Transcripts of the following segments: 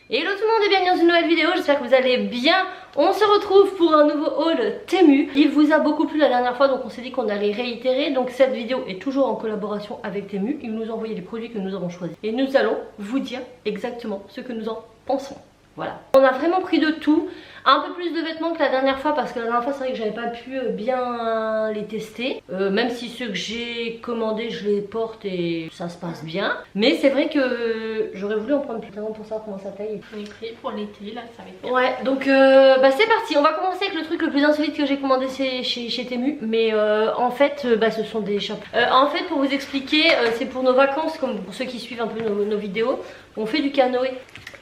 Hello tout le monde et bienvenue dans une nouvelle vidéo, j'espère que vous allez bien. On se retrouve pour un nouveau haul Temu. Il vous a beaucoup plu la dernière fois, donc on s'est dit qu'on allait réitérer. Donc cette vidéo est toujours en collaboration avec Temu. Ils nous ont envoyé les produits que nous avons choisis et nous allons vous dire exactement ce que nous en pensons. Voilà. On a vraiment pris de tout, un peu plus de vêtements que la dernière fois parce que la dernière fois c'est vrai que j'avais pas pu bien les tester. Même si ceux que j'ai commandés je les porte et ça se passe bien. Mais c'est vrai que j'aurais voulu en prendre plus avant pour savoir comment ça taille. On est prêt pour l'été là, ça va être bien. Ouais, donc c'est parti. On va commencer avec le truc le plus insolite que j'ai commandé chez Temu. Mais en fait ce sont des chapeaux. En fait pour vous expliquer, c'est pour nos vacances, comme pour ceux qui suivent un peu nos vidéos. On fait du canoë.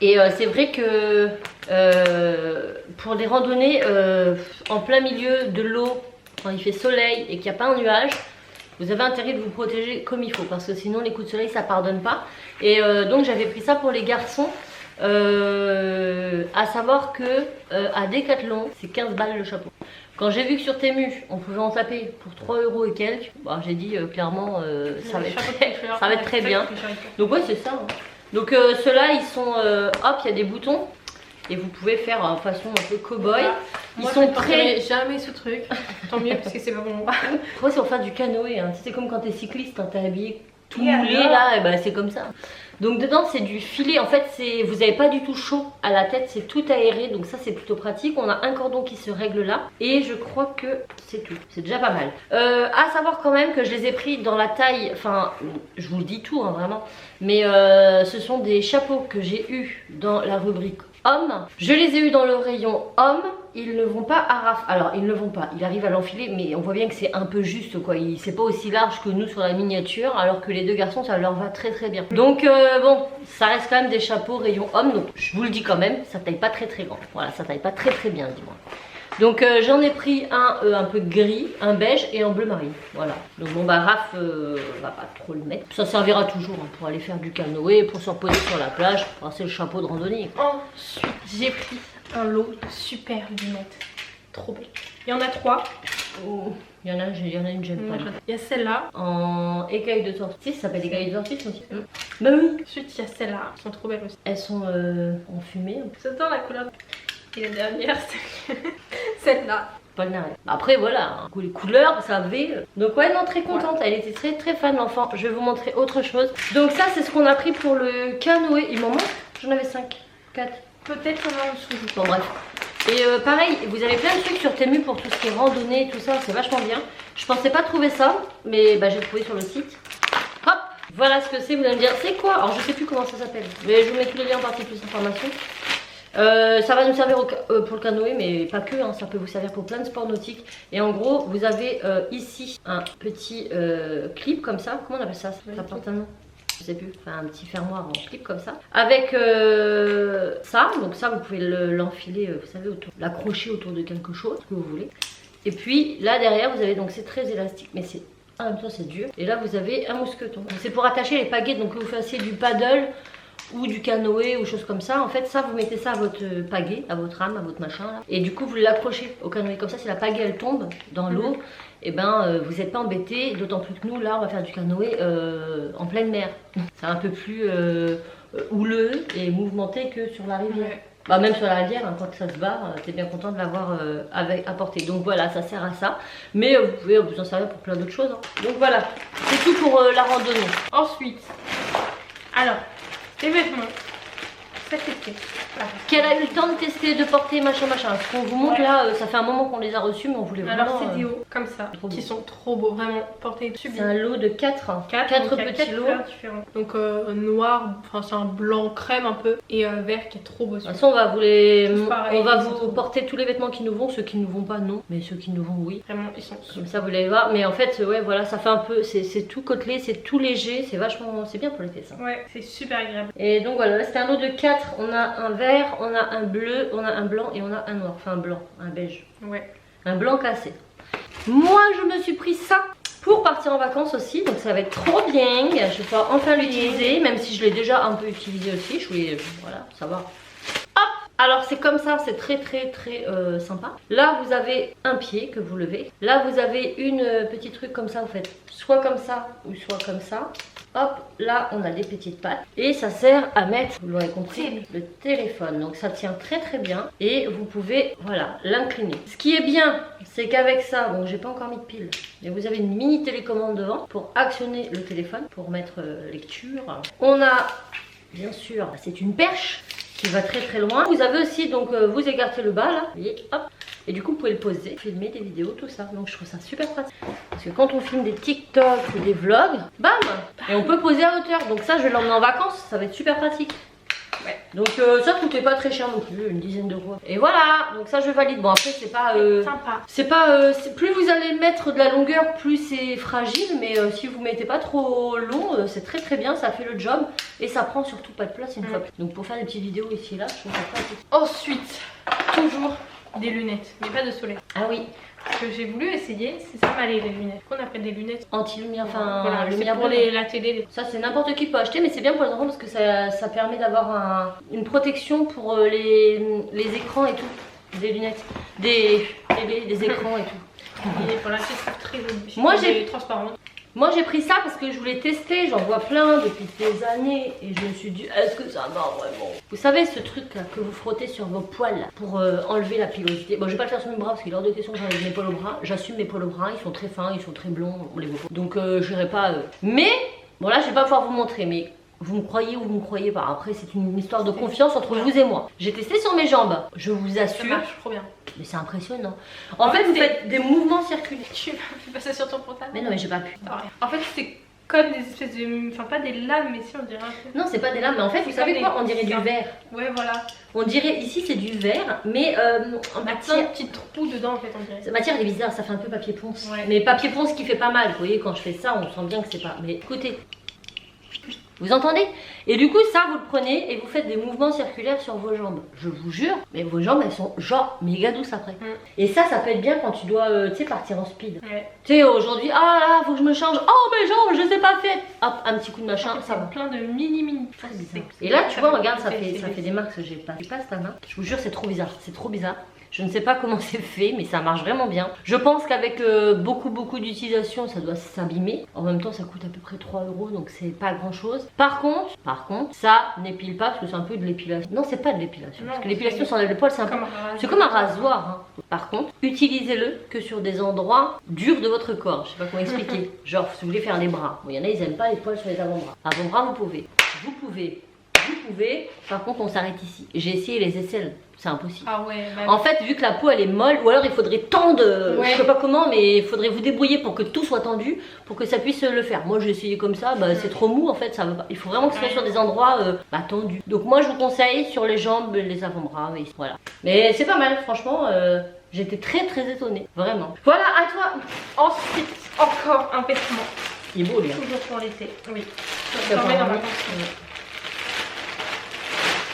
Et c'est vrai que pour des randonnées en plein milieu de l'eau, quand il fait soleil et qu'il n'y a pas un nuage, vous avez intérêt de vous protéger comme il faut parce que sinon les coups de soleil ça pardonne pas. Et donc j'avais pris ça pour les garçons, à savoir que à Decathlon c'est 15 balles le chapeau. Quand j'ai vu que sur Temu on pouvait en taper pour 3 € et quelques, bah, j'ai dit clairement ça va être très bien. Donc ouais c'est ça hein. Donc ceux-là ils sont hop, il y a des boutons et vous pouvez faire en façon un peu cow-boy. Ils sont très jamais ce truc. Tant mieux parce que c'est pas bon. Moi c'est pour faire du canoë hein. C'est comme quand t'es cycliste, hein, t'es habillé tout moulé là, et bah c'est comme ça. Donc dedans c'est du filet, en fait vous n'avez pas du tout chaud à la tête, c'est tout aéré, donc ça c'est plutôt pratique. On a un cordon qui se règle là et je crois que c'est tout, c'est déjà pas mal. À savoir quand même que je les ai pris dans la taille, enfin je vous le dis tout hein, vraiment, mais ce sont des chapeaux que j'ai eu dans la rubrique homme. Je les ai eu dans le rayon homme. Ils ne vont pas à raf. Alors ils ne vont pas, il arrive à l'enfiler mais on voit bien que c'est un peu juste quoi. C'est pas aussi large que nous sur la miniature, alors que les deux garçons ça leur va très très bien. Donc bon, ça reste quand même des chapeaux rayon homme, donc je vous le dis quand même, ça taille pas très très grand. Voilà, ça taille pas très très bien dis-moi. Donc j'en ai pris un peu gris, un beige et un bleu marine. Voilà. Donc bon bah Raph va pas trop le mettre. Ça servira toujours hein, pour aller faire du canoë, pour se reposer sur la plage. Enfin, c'est le chapeau de randonnée. Ensuite j'ai pris un lot de super lunettes. Trop belle. Il y en a 3. Oh, il y en a une j'aime pas. Il y a celle-là En écailles de sortie, ça s'appelle écailles de sortie aussi. Bah oui. Ensuite il y a celle-là, elles sont trop belles aussi. Elles sont en fumée. J'adore la couleur. Et la dernière c'est celle-là. Pas le narret. Après voilà, hein, les couleurs, ça avait. Donc ouais non, très contente, elle était très très fan l'enfant. Je vais vous montrer autre chose. Donc ça c'est ce qu'on a pris pour le canoë. Il m'en manque, j'en avais 5, 4. Peut-être en dessous. Bon bref. Et pareil, vous avez plein de trucs sur Temu pour tout ce qui est randonnée, tout ça, c'est vachement bien. Je pensais pas trouver ça, mais bah, j'ai trouvé sur le site. Hop, voilà ce que c'est, vous allez me dire, c'est quoi? Alors je sais plus comment ça s'appelle, mais je vous mets tous les liens en partie plus d'informations. Ça va nous servir pour le canoë, mais pas que, hein, ça peut vous servir pour plein de sports nautiques. Et en gros, vous avez ici un petit clip comme ça, comment on appelle ça? Ça porte un nom? Je sais plus, enfin un petit fermoir en clip comme ça. Avec ça, donc ça vous pouvez l'enfiler, vous savez, l'accrocher autour de quelque chose que vous voulez. Et puis là derrière vous avez, donc c'est très élastique, mais c'est en même temps c'est dur. Et là vous avez un mousqueton. C'est pour attacher les pagaies, donc que vous fassiez du paddle ou du canoë ou choses comme ça. En fait ça vous mettez ça à votre pagaie, à votre rame, à votre machin là. Et du coup vous l'accrochez au canoë comme ça, si la pagaie elle tombe dans l'eau, et ben vous n'êtes pas embêté, d'autant plus que nous là on va faire du canoë en pleine mer. C'est un peu plus houleux et mouvementé que sur la rivière. Ouais. Bah même sur la rivière, hein, quand ça se barre, t'es bien content de l'avoir apporté. Donc voilà, ça sert à ça. Mais vous pouvez vous en servir pour plein d'autres choses. Hein. Donc voilà, c'est tout pour la randonnée. Ensuite, alors, les vêtements. Cet été. Qu'elle a eu le temps de tester, de porter, machin machin. Ce qu'on vous montre là, ça fait un moment qu'on les a reçus, mais on voulait vraiment. Alors c'est des hauts comme ça, qui sont trop beaux, vraiment portés dessus. C'est un lot de 4 petits lots différents. Donc noir, enfin c'est un blanc crème un peu, et vert qui est trop beau. De toute façon on va vous porter tous les vêtements qui nous vont, ceux qui nous vont pas non, mais ceux qui nous vont oui. Vraiment ils sont comme ça vous allez voir, mais en fait ouais voilà, ça fait un peu, c'est tout côtelé, c'est tout léger, c'est vachement, c'est bien pour l'été ça. Ouais, c'est super agréable. Et donc voilà, là c'était un lot de 4, on a un vert, on a un bleu, on a un blanc et on a un noir, enfin un blanc, un beige. Ouais. Un blanc cassé. Moi je me suis pris ça pour partir en vacances aussi, donc ça va être trop bien. Je vais pouvoir enfin l'utiliser, même si je l'ai déjà un peu utilisé aussi. Je voulais, voilà, savoir. Hop. Alors c'est comme ça, c'est très très très sympa. Là vous avez un pied que vous levez. Là vous avez une petite truc comme ça, vous faites soit comme ça ou soit comme ça. hop, là on a des petites pattes. Et ça sert à mettre, vous l'aurez compris, le téléphone. Donc ça tient très très bien. Et vous pouvez, voilà, l'incliner. Ce qui est bien, c'est qu'avec ça, bon j'ai pas encore mis de pile, mais vous avez une mini télécommande devant pour actionner le téléphone, pour mettre lecture. On a, bien sûr, c'est une perche qui va très très loin. Vous avez aussi, donc vous écartez le bas là, vous voyez, hop. Et du coup vous pouvez le poser, filmer des vidéos, tout ça. Donc je trouve ça super pratique. Parce que quand on filme des TikTok ou des vlogs, bam, et on peut poser à hauteur. Donc ça je vais l'emmener en vacances, ça va être super pratique. Ouais. Donc ça coûtait pas très cher non plus, une dizaine d'euros. Et voilà, donc ça je valide. Bon après c'est pas sympa. C'est pas plus vous allez mettre de la longueur, plus c'est fragile. Mais si vous mettez pas trop long, c'est très très bien, ça fait le job. Et ça prend surtout pas de place une fois. Donc pour faire des petites vidéos ici et là, je trouve ça pratique. Ensuite, toujours des lunettes, mais pas de soleil. Ah oui. Ce que j'ai voulu essayer, c'est ça les lunettes. Qu'on appelle des lunettes anti-lumière, enfin voilà, lumière pour bleue. la télé. Ça c'est n'importe qui peut acheter, mais c'est bien pour les enfants parce que ça permet d'avoir une protection pour les écrans et tout. Des lunettes, des télé, des écrans et tout. Et voilà, c'est très joli. Moi j'ai transparent. Moi j'ai pris ça parce que je voulais tester, j'en vois plein depuis des années et je me suis dit est-ce que ça va vraiment? Vous savez ce truc là que vous frottez sur vos poils là, pour enlever la pilosité. Bon je vais pas le faire sur mes bras parce qu'il est hors de question que j'enlève mes poils au bras. J'assume mes poils au bras, ils sont très fins, ils sont très blonds, on les voit pas. Donc j'irai pas Mais bon là je vais pas pouvoir vous montrer, mais vous me croyez ou vous me croyez pas. Après c'est une histoire de confiance entre vous et moi. J'ai testé sur mes jambes, je vous assure. Ça marche trop bien. Mais c'est impressionnant. En fait, vous faites des mouvements circulaires. Tu vas passer sur ton portable. Mais non, mais j'ai pas pu. En fait, c'est comme des espèces de. Enfin, pas des lames, mais si on dirait un peu. Non, c'est pas des lames, mais en fait, vous savez quoi? On dirait du verre. Ouais, voilà. On dirait ici, c'est du verre, mais en matière. Plein de petits trous dedans, en fait, on dirait. Cette matière, elle est bizarre, ça fait un peu papier ponce. Ouais. Mais papier ponce qui fait pas mal. Vous voyez, quand je fais ça, on sent bien que c'est pas. Mais écoutez. Vous entendez? Et du coup ça vous le prenez et vous faites des mouvements circulaires sur vos jambes. Je vous jure, mais vos jambes elles sont genre méga douces après. Et ça peut être bien quand tu dois tu sais partir en speed. Ouais. Tu sais aujourd'hui, ah là faut que je me change. Oh mes jambes je sais pas faire. Hop un petit coup de machin, ça va. Plein de mini. Et là tu vois regarde ça fait des marques que j'ai pas cette main. Je vous jure c'est trop bizarre, c'est trop bizarre. Je ne sais pas comment c'est fait, mais ça marche vraiment bien. Je pense qu'avec beaucoup d'utilisation, ça doit s'abîmer. En même temps, ça coûte à peu près 3 €, donc c'est pas grand chose. Par contre, ça n'épile pas parce que c'est un peu de l'épilation. Non, c'est pas de l'épilation. Parce que l'épilation, ça enlève les poils, c'est comme un rasoir. Hein. Par contre, utilisez-le que sur des endroits durs de votre corps. Je sais pas comment expliquer. Genre, si vous voulez faire les bras. Bon, il y en a, ils aiment pas les poils sur les avant-bras. Avant-bras, vous pouvez. Par contre, on s'arrête ici. J'ai essayé les aisselles. C'est impossible. Ah ouais, bah en fait, vu que la peau elle est molle, ou alors il faudrait tendre, je sais pas comment, mais il faudrait vous débrouiller pour que tout soit tendu, pour que ça puisse le faire. Moi j'ai essayé comme ça, bah, c'est trop mou en fait, ça va pas. Il faut vraiment que ce soit sur des endroits tendus. Donc moi je vous conseille sur les jambes, les avant-bras, voilà. Mais c'est pas mal, franchement, j'étais très étonnée, vraiment. Voilà, à toi. Ensuite, encore un vêtement. Il est beau lui. Toujours pour l'été, oui.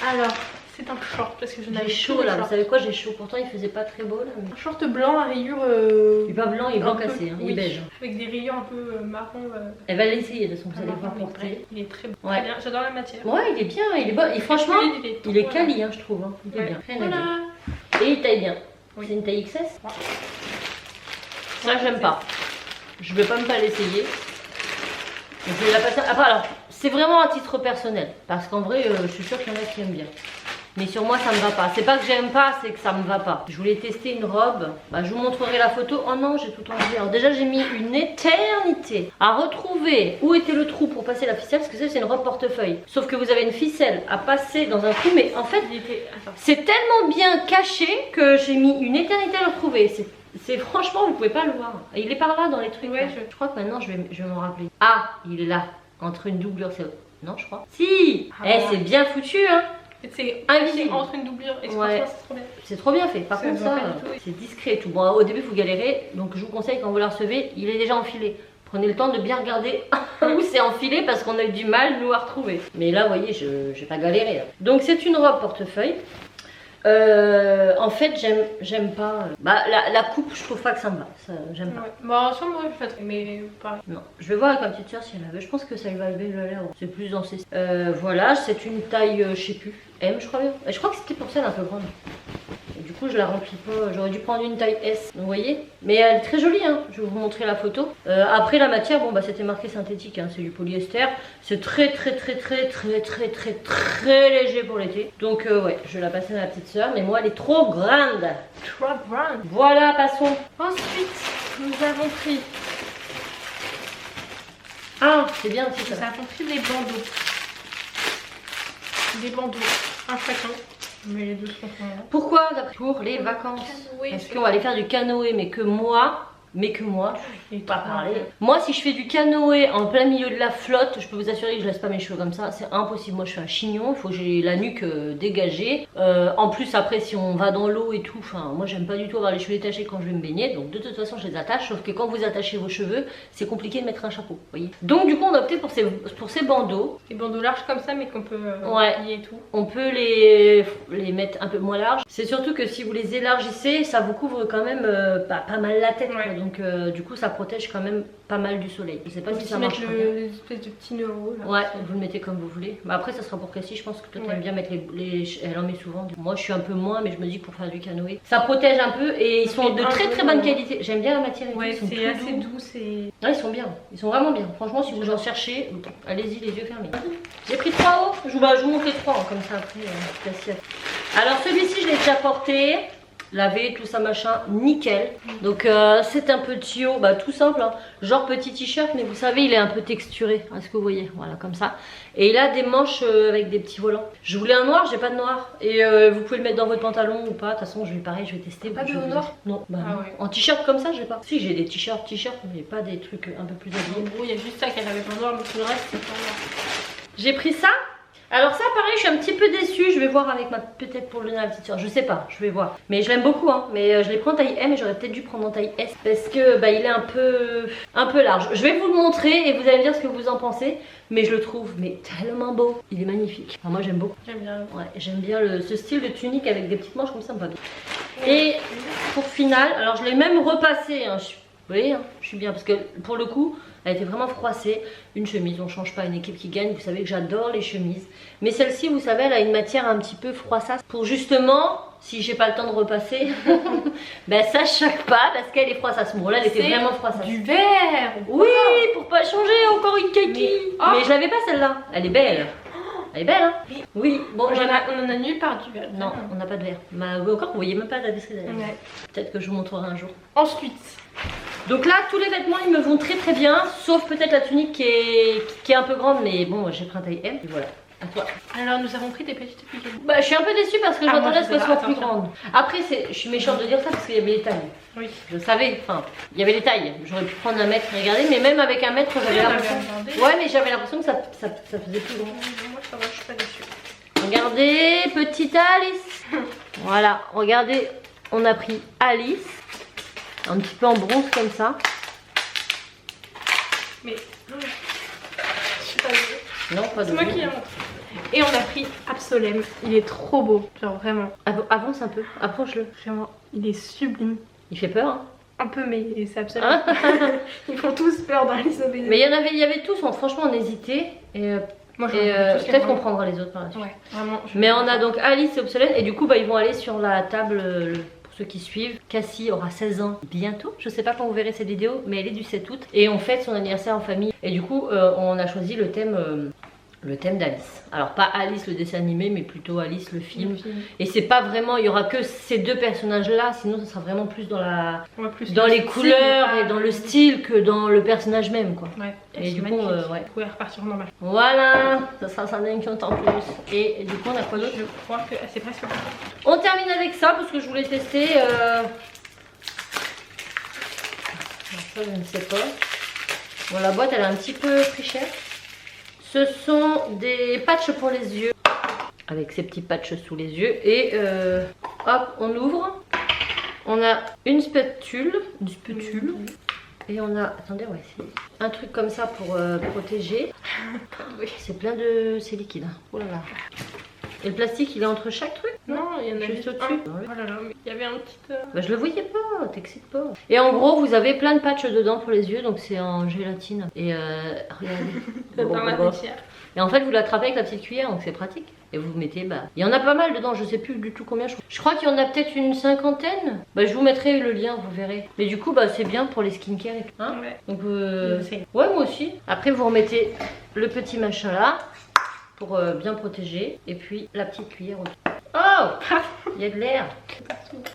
Alors, c'est un short parce que je n'avais chaud là, vous savez quoi, j'ai chaud. Pourtant il faisait pas très beau là. Mais... Un short blanc à rayures. Il est pas blanc, il est blanc cassé, hein, il est beige. Avec des rayures un peu marron. Elle va l'essayer de toute façon, vous allez voir porter. Il est très beau. Ouais. Très bien, j'adore la matière. Ouais, il est bien, il est bon. Et franchement, il est quali, hein, je trouve. Hein. Il est bien. Voilà. Et il taille bien. Oui. C'est une taille XS. Ça, j'aime pas. Je vais pas me pas l'essayer. Je vais la passer. Après, alors, c'est vraiment un titre personnel. Parce qu'en vrai, je suis sûre qu'il y en a qui aiment bien. Mais sur moi, ça me va pas. C'est pas que j'aime pas, c'est que ça me va pas. Je voulais tester une robe. Bah, je vous montrerai la photo. Oh non, j'ai tout enlevé. Alors déjà, j'ai mis une éternité à retrouver où était le trou pour passer la ficelle. Parce que ça, c'est une robe portefeuille. Sauf que vous avez une ficelle à passer dans un trou. Mais en fait, c'est tellement bien caché que j'ai mis une éternité à le retrouver. C'est franchement, vous pouvez pas le voir. Il est par là dans les trucs. Ouais, je crois que maintenant, je vais m'en rappeler. Ah, il est là. Entre une doublure, c'est... Non, je crois. Si. C'est bien foutu, hein. C'est invisible entre une doublure et franchement c'est trop bien. C'est trop bien fait. Par contre ça, c'est discret et tout. Bon, au début vous galérez, donc je vous conseille quand vous la recevez, il est déjà enfilé. Prenez le temps de bien regarder où c'est enfilé parce qu'on a eu du mal nous à retrouver. Mais là, vous voyez, je vais pas galérer. Là. Donc c'est une robe portefeuille. En fait, j'aime pas. Bah, la coupe, je trouve pas que ça me va. J'aime pas. Bah, ça, moi, je fais mais pareil. Non, je vais voir avec ma petite soeur si elle avait. Je pense que ça lui va lever le lèvre. C'est plus dans ses. Voilà, c'est une taille, je sais plus, M, je crois bien. Et je crois que c'était pour ça elle est un peu grande. Et du coup, coup je la remplis pas, j'aurais dû prendre une taille S, vous voyez. Mais elle est très jolie, hein. Je vais vous montrer la photo. Après la matière, bon bah c'était marqué synthétique, hein. C'est du polyester. C'est très léger pour l'été. Donc ouais, je vais la passer à ma petite soeur, mais moi elle est trop grande. Trop grande. Voilà, passons. Ensuite, nous avons pris... Ah, c'est bien aussi Nous ça. avons pris des bandeaux. Des bandeaux, un chacun. Mais les deux sont là. Pourquoi d'après? Pour les vacances. Canoë. Parce qu'on va aller faire du canoë, mais que moi, Et pas toi, parler. Moi, si je fais du canoë en plein milieu de la flotte, je peux vous assurer que je laisse pas mes cheveux comme ça. C'est impossible. Moi, je suis un chignon. Il faut que j'ai la nuque dégagée. En plus, après, si on va dans l'eau et tout, enfin, moi, j'aime pas du tout avoir les cheveux détachés quand je vais me baigner. Donc, de toute façon, je les attache. Sauf que quand vous attachez vos cheveux, c'est compliqué de mettre un chapeau. Vous voyez. Donc, du coup, on a opté pour ces bandeaux. Des bandeaux larges comme ça, mais qu'on peut Ouais. plier et tout. On peut les mettre un peu moins larges. C'est surtout que si vous les élargissez, ça vous couvre quand même pas mal la tête. Ouais. Quoi. Donc, du coup, ça protège quand même pas mal du soleil. Je sais pas On si peut ça aussi marche. mettre l'espèce de petit nœud là. Ouais, vous le mettez comme vous voulez. Mais après, ça sera pour Cassie. Je pense que toi, t'aimes bien mettre elle en met souvent. Moi, je suis un peu moins, mais je me dis que pour faire du canoë, ça protège un peu et ils sont de très bonne qualité. J'aime bien la matière. Et Ouais, tout. c'est assez doux. Ouais, ils sont bien. Ils sont vraiment bien. Franchement, si vous en cherchez, allez-y les yeux fermés. J'ai pris 3 hauts. Je vous montre les 3 hein, comme ça après. Cassie. Alors celui-ci, je l'ai déjà porté. Lavé, tout ça machin, nickel. Donc c'est un petit haut, bah tout simple, hein. Genre petit t-shirt, mais vous savez il est un peu texturé, est-ce que vous voyez, voilà comme ça. Et il a des manches avec des petits volants. Je voulais un noir, j'ai pas de noir. Et vous pouvez le mettre dans votre pantalon ou pas, de toute façon je vais je vais tester. Pas de noir? Non, bah Ah non. ouais. En t-shirt comme ça j'ai pas. Si j'ai des t-shirts, mais pas des trucs un peu plus En habillés. gros, il y a juste ça qu'elle avait pas noir, mais tout le reste c'est pas noir. J'ai pris ça. Alors ça pareil, je suis un petit peu déçue, je vais voir avec peut-être pour le la petite soeur, je sais pas, je vais voir. Mais je l'aime beaucoup hein, mais je l'ai pris en taille M et j'aurais peut-être dû prendre en taille S parce que bah il est un peu large. Je vais vous le montrer et vous allez me dire ce que vous en pensez, mais je le trouve mais tellement beau, il est magnifique. Enfin, moi j'aime beaucoup. J'aime bien. Ouais, j'aime bien ce style de tunique avec des petites manches comme ça me va bien. Et pour finale, alors je l'ai même repassé, hein, vous voyez, hein, je suis bien parce que pour le coup, elle était vraiment froissée. Une chemise, on change pas, une équipe qui gagne. Vous savez que j'adore les chemises. Mais celle-ci, vous savez, elle a une matière un petit peu froissasse. Pour justement, si j'ai pas le temps de repasser, ben ça choque pas parce qu'elle est froissasse. Bon là, elle était vraiment froissasse. Du vert. Oui, pour pas changer, encore une kaki. Mais je l'avais pas celle-là. Elle est belle. Elle est belle, hein? Oui, bon, on en a nulle part du vert. Non, on n'a pas de vert. Encore, vous voyez même pas la description. Ouais. Peut-être que je vous montrerai un jour. Ensuite, donc là, tous les vêtements, ils me vont très bien, sauf peut-être la tunique qui est un peu grande, mais bon, j'ai pris un taille M. Et voilà, à toi. alors nous avons pris des petites piquettes. Bah, je suis un peu déçue parce que j'attendais à ce qu'elle soit plus attention. grande. Après, je suis méchante de dire ça parce qu'il y avait les tailles. Oui. Je savais, enfin, il y avait les tailles. J'aurais pu prendre 1 mètre, regardez, mais même avec 1 mètre, j'avais on l'impression. avait regardé. Ouais, mais j'avais l'impression que ça faisait plus grand. Moi ça va, je suis pas déçue. Regardez, petite Alice. Voilà, regardez, on a pris Alice. Un petit peu en bronze comme ça. Mais je suis pas déçue. Non, pas de C'est moi qui l'ai montré. Et on a pris Absolem. Il est trop beau, genre vraiment. Avance un peu, approche-le. Vraiment, il est sublime. Il fait peur, hein. Un peu, mais c'est Absolem. Ils font tous peur dans les obéis. Mais il y avait tous, franchement on hésitait. Et, moi peut-être qu'on prendra les autres par la suite. Ouais, vraiment. Mais on a donc Alice et Obsolète. Et du coup, bah, ils vont aller sur la table, pour ceux qui suivent. Cassie aura 16 ans bientôt. Je sais pas quand vous verrez cette vidéo, mais elle est du 7 août. Et on fête son anniversaire en famille. Et du coup, on a choisi le thème d'Alice. Alors pas Alice le dessin animé, mais plutôt Alice le film. Et c'est pas vraiment, il y aura que ces deux personnages là, sinon ça sera vraiment plus dans les couleurs et dans le style que dans le personnage même quoi. Ouais. Et du coup, ouais. Vous pouvez repartir normal. Voilà, ça sera ça d'un en plus. Et du coup on a quoi d'autre? Je crois que c'est presque bon. On termine avec ça parce que je voulais tester. Ça je ne sais pas. Bon, la boîte elle est un petit peu très chère. Ce sont des patchs pour les yeux. Avec ces petits patchs sous les yeux. Et hop, on ouvre. On a une spatule. Et on a, attendez, ouais, c'est un truc comme ça pour protéger. C'est plein de, c'est liquide. Oh là là. Et le plastique, il est entre chaque truc? Non, il y en a juste au-dessus. Oh là là, mais il y avait un petit... Bah je le voyais pas, t'excites pas. Et en gros vous avez plein de patchs dedans pour les yeux, donc c'est en gélatine. Et regardez. dans la matière. Et en fait vous l'attrapez avec la petite cuillère, donc c'est pratique. Et vous mettez, bah, il y en a pas mal dedans, je sais plus du tout combien. Je crois qu'il y en a peut-être une 50aine. Bah je vous mettrai le lien, vous verrez. Mais du coup bah c'est bien pour les skincare. Hein Ouais. Donc ouais moi aussi. Après vous remettez le petit machin là pour bien protéger. Et puis la petite cuillère aussi. Oh, il y a de l'air.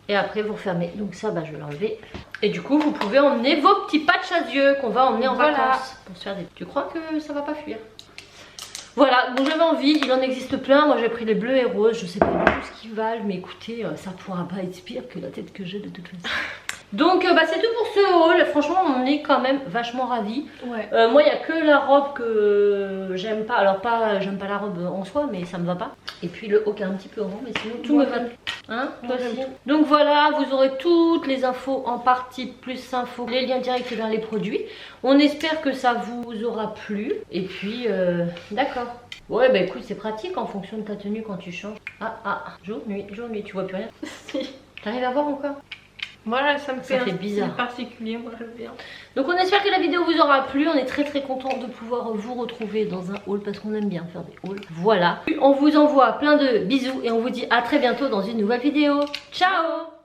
Et après vous refermez. Donc ça bah je vais l'enlever. Et du coup vous pouvez emmener vos petits patchs à yeux qu'on va emmener en vacances pour se faire des. Tu crois que ça va pas fuir? Voilà, donc j'avais envie, il en existe plein. Moi j'ai pris les bleus et roses, je sais pas du tout ce qu'ils valent, mais écoutez, ça pourra pas être pire que la tête que j'ai de toute façon. Donc bah, c'est tout pour ce haul, franchement on est quand même vachement ravis. Ouais. Moi il n'y a que la robe que j'aime pas, alors pas j'aime pas la robe en soi, mais ça me va pas. Et puis le haut qui est un petit peu rond, mais sinon tout me va. Hein, toi aussi. Donc voilà, vous aurez toutes les infos en partie plus infos, les liens directs vers les produits. On espère que ça vous aura plu. Et puis d'accord. Ouais bah écoute c'est pratique en fonction de ta tenue quand tu changes. Jour, nuit, tu vois plus rien. Si. T'arrives à voir encore? Voilà, ça me fait bizarre. particulier, moi j'aime bien. Donc on espère que la vidéo vous aura plu. On est très content de pouvoir vous retrouver dans un haul parce qu'on aime bien faire des hauls. Voilà. On vous envoie plein de bisous et on vous dit à très bientôt dans une nouvelle vidéo. Ciao!